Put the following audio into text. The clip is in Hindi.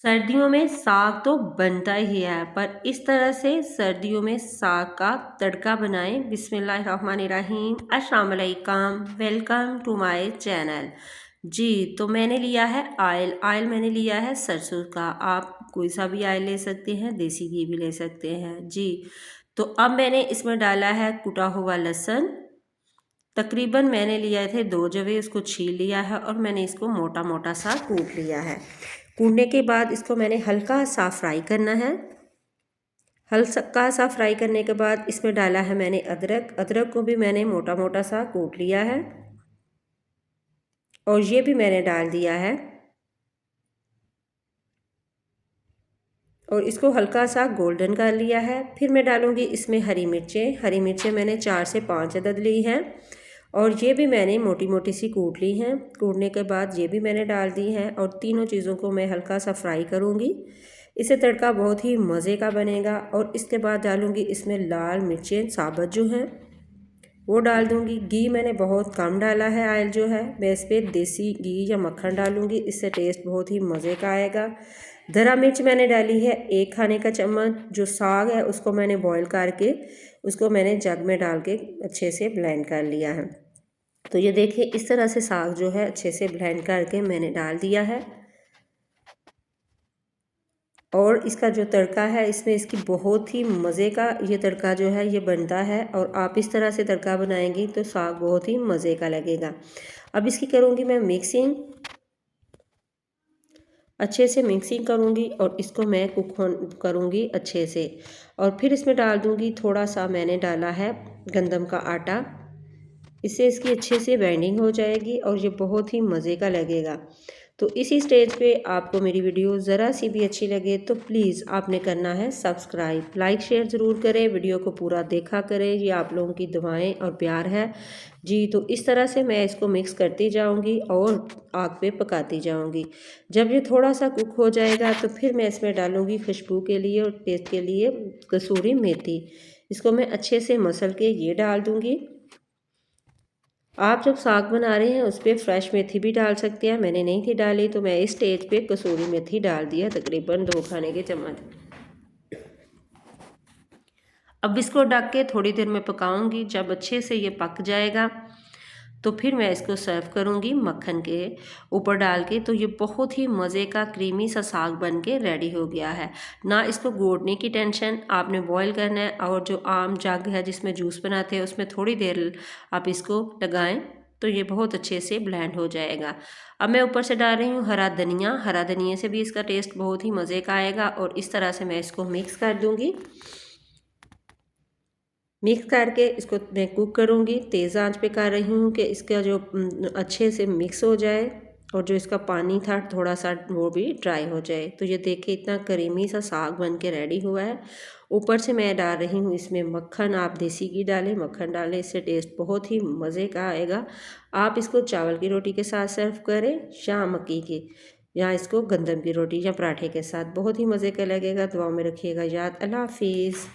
सर्दियों में साग तो बनता ही है, पर इस तरह से सर्दियों में साग का तड़का बनाएं। बिस्मिल्लाहिर्रहमानिर्रहीम, अस्सलाम वालेकुम, वेलकम टू माय चैनल। जी, तो मैंने लिया है ऑयल मैंने लिया है सरसों का। आप कोई सा भी ऑयल ले सकते हैं, देसी घी भी ले सकते हैं। जी, तो अब मैंने इसमें डाला है कुटा हुआ लहसुन। तकरीबन मैंने लिए थे 2 जवे, उसको छील लिया है और मैंने इसको मोटा मोटा सा कूट लिया है। कूटने के बाद इसको मैंने हल्का सा फ्राई करना है। हल्का सा फ्राई करने के बाद इसमें डाला है मैंने अदरक को भी मैंने मोटा मोटा सा कूट लिया है और ये भी मैंने डाल दिया है और इसको हल्का सा गोल्डन कर लिया है। फिर मैं डालूँगी इसमें हरी मिर्चें मैंने 4 से 5 अदद ली हैं और ये भी मैंने मोटी मोटी सी कूट ली हैं। कूटने के बाद ये भी मैंने डाल दी हैं और तीनों चीज़ों को मैं हल्का सा फ्राई करूँगी। इससे तड़का बहुत ही मज़े का बनेगा। और इसके बाद डालूँगी इसमें लाल मिर्चें साबुत जो हैं वो डाल दूँगी। घी मैंने बहुत कम डाला है, ऑयल जो है मैं इस पर देसी घी या मक्खन डालूँगी, इससे टेस्ट बहुत ही मज़े का आएगा। धरा मिर्च मैंने डाली है 1 खाने का चम्मच। जो साग है उसको मैंने बॉईल करके उसको मैंने जग में डाल के अच्छे से ब्लेंड कर लिया है। तो ये देखिए इस तरह से साग जो है अच्छे से ब्लेंड करके मैंने डाल दिया है। और इसका जो तड़का है इसमें इसकी बहुत ही मज़े का ये तड़का जो है ये बनता है। और आप इस तरह से तड़का बनाएंगी तो साग बहुत ही मज़े का लगेगा। अब इसकी करूँगी मैं मिक्सिंग, अच्छे से मिक्सिंग करूँगी और इसको मैं कुक करूँगी अच्छे से। और फिर इसमें डाल दूँगी थोड़ा सा मैंने डाला है गंदम का आटा, इससे इसकी अच्छे से बाइंडिंग हो जाएगी और ये बहुत ही मज़े का लगेगा। तो इसी स्टेज पे आपको मेरी वीडियो ज़रा सी भी अच्छी लगे तो प्लीज़ आपने करना है सब्सक्राइब, लाइक शेयर ज़रूर करें, वीडियो को पूरा देखा करें। ये आप लोगों की दुआएं और प्यार है जी। तो इस तरह से मैं इसको मिक्स करती जाऊंगी और आग पे पकाती जाऊंगी। जब ये थोड़ा सा कुक हो जाएगा तो फिर मैं इसमें डालूंगी खुशबू के लिए और टेस्ट के लिए कसूरी मेथी। इसको मैं अच्छे से मसल के ये डाल दूँगी। आप जब साग बना रहे हैं उस पर फ्रेश मेथी भी डाल सकते हैं, मैंने नहीं थी डाली तो मैं इस स्टेज पे कसूरी मेथी डाल दिया, तकरीबन 2 खाने के चम्मच। अब इसको ढक के थोड़ी देर में पकाऊंगी। जब अच्छे से ये पक जाएगा तो फिर मैं इसको सर्व करूंगी मक्खन के ऊपर डाल के। तो ये बहुत ही मज़े का क्रीमी सा साग बन के रेडी हो गया है। ना इसको गोड़ने की टेंशन, आपने बॉईल करना है और जो आम जग है जिसमें जूस बनाते हैं उसमें थोड़ी देर आप इसको लगाएं तो ये बहुत अच्छे से ब्लेंड हो जाएगा। अब मैं ऊपर से डाल रही हूँ हरा धनिया से भी इसका टेस्ट बहुत ही मज़े का आएगा। और इस तरह से मैं इसको मिक्स कर दूँगी। मिक्स करके इसको मैं कुक करूँगी, तेज़ आंच पे कर रही हूँ कि इसका जो अच्छे से मिक्स हो जाए और जो इसका पानी था थोड़ा सा वो भी ड्राई हो जाए। तो ये देखिए इतना करीमी सा साग बन के रेडी हुआ है। ऊपर से मैं डाल रही हूँ इसमें मक्खन, आप देसी घी डालें, मक्खन डालें, इससे टेस्ट बहुत ही मज़े का आएगा। आप इसको चावल की रोटी के साथ सर्व करें या मक्की की, या इसको गंदम की रोटी या पराठे के साथ, बहुत ही मज़े का लगेगा। दुआ में रखिएगा याद। अल्लाह हाफिज़।